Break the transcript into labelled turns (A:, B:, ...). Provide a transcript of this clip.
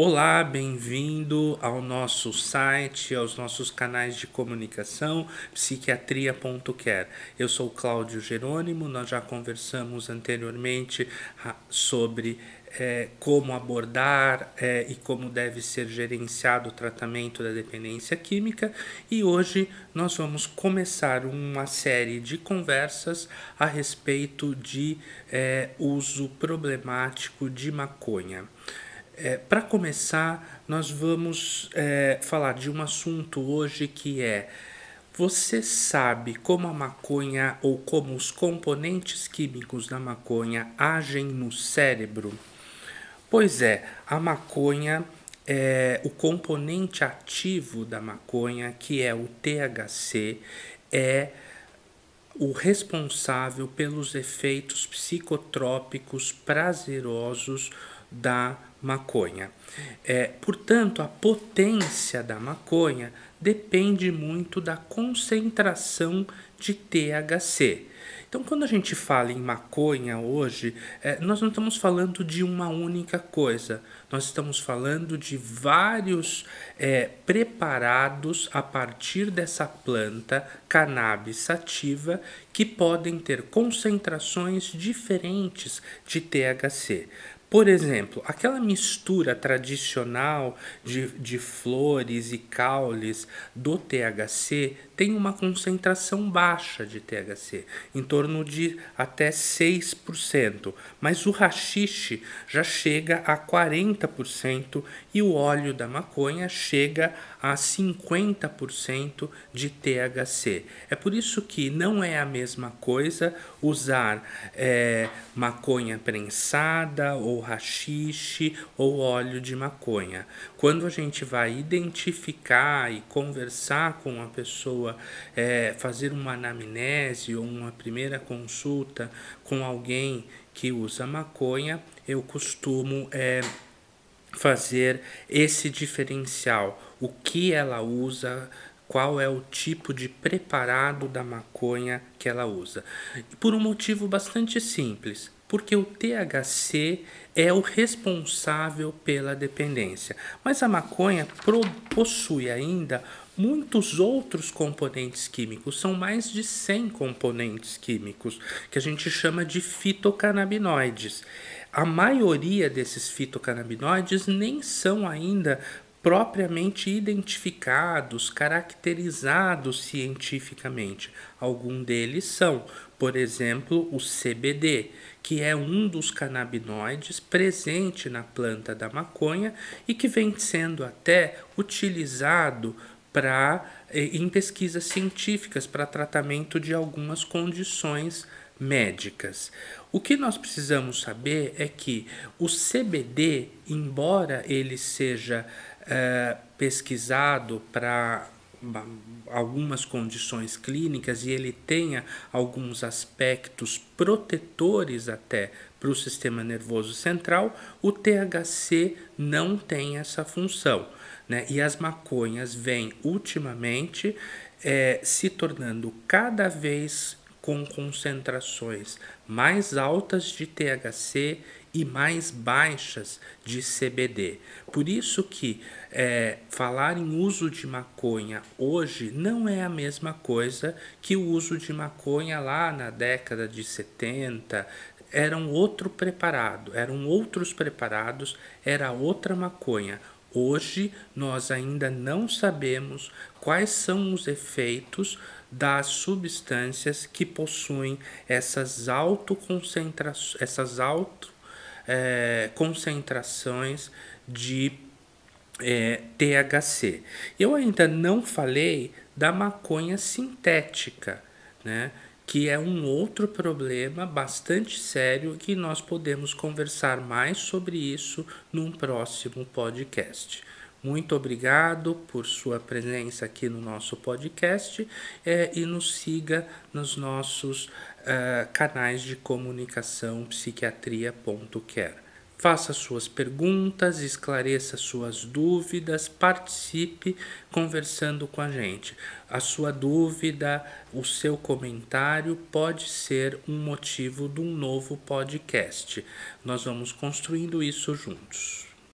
A: Olá, bem-vindo ao nosso site, aos nossos canais de comunicação, psiquiatria.care. Eu sou Cláudio Jerônimo, nós já conversamos anteriormente sobre como abordar e como deve ser gerenciado o tratamento da dependência química, e hoje nós vamos começar uma série de conversas a respeito de uso problemático de maconha. Para começar, nós vamos falar de um assunto hoje que é: você sabe como a maconha ou como os componentes químicos da maconha agem no cérebro? Pois é, a maconha o componente ativo da maconha, que é o THC, é o responsável pelos efeitos psicotrópicos prazerosos da maconha. Portanto, a potência da maconha depende muito da concentração de THC. Então, quando a gente fala em maconha hoje, nós não estamos falando de uma única coisa. Nós estamos falando de vários preparados a partir dessa planta cannabis sativa que podem ter concentrações diferentes de THC. Por exemplo, aquela mistura tradicional de flores e caules do THC tem uma concentração baixa de THC, em torno de até 6%, mas o haxixe já chega a 40% e o óleo da maconha chega a 50% de THC. É por isso que não é a mesma coisa usar maconha prensada ou haxixe ou óleo de maconha. Quando a gente vai identificar e conversar com a pessoa, fazer uma anamnese ou uma primeira consulta com alguém que usa maconha, eu costumo fazer esse diferencial, o que ela usa, qual é o tipo de preparado da maconha que ela usa. Por um motivo bastante simples, porque o THC é o responsável pela dependência, mas a maconha possui ainda muitos outros componentes químicos, são mais de 100 componentes químicos, que a gente chama de fitocannabinoides. A maioria desses fitocannabinoides nem são ainda propriamente identificados, caracterizados cientificamente. Alguns deles são, por exemplo, o CBD, que é um dos canabinoides presente na planta da maconha e que vem sendo até utilizado em pesquisas científicas para tratamento de algumas condições médicas. O que nós precisamos saber é que o CBD, embora ele seja pesquisado para algumas condições clínicas e ele tenha alguns aspectos protetores até para o sistema nervoso central, o THC não tem essa função, né? E as maconhas vêm ultimamente se tornando cada vez com concentrações mais altas de THC e mais baixas de CBD. Por isso que falar em uso de maconha hoje não é a mesma coisa que o uso de maconha lá na década de 70. Era outro preparado, eram outros preparados, era outra maconha. Hoje nós ainda não sabemos quais são os efeitos das substâncias que possuem essas concentrações de THC. Eu ainda não falei da maconha sintética, né? Que é um outro problema bastante sério que nós podemos conversar mais sobre isso num próximo podcast. Muito obrigado por sua presença aqui no nosso podcast e nos siga nos nossos canais de comunicação psiquiatria.care. Faça suas perguntas, esclareça suas dúvidas, participe conversando com a gente. A sua dúvida, o seu comentário pode ser um motivo de um novo podcast. Nós vamos construindo isso juntos.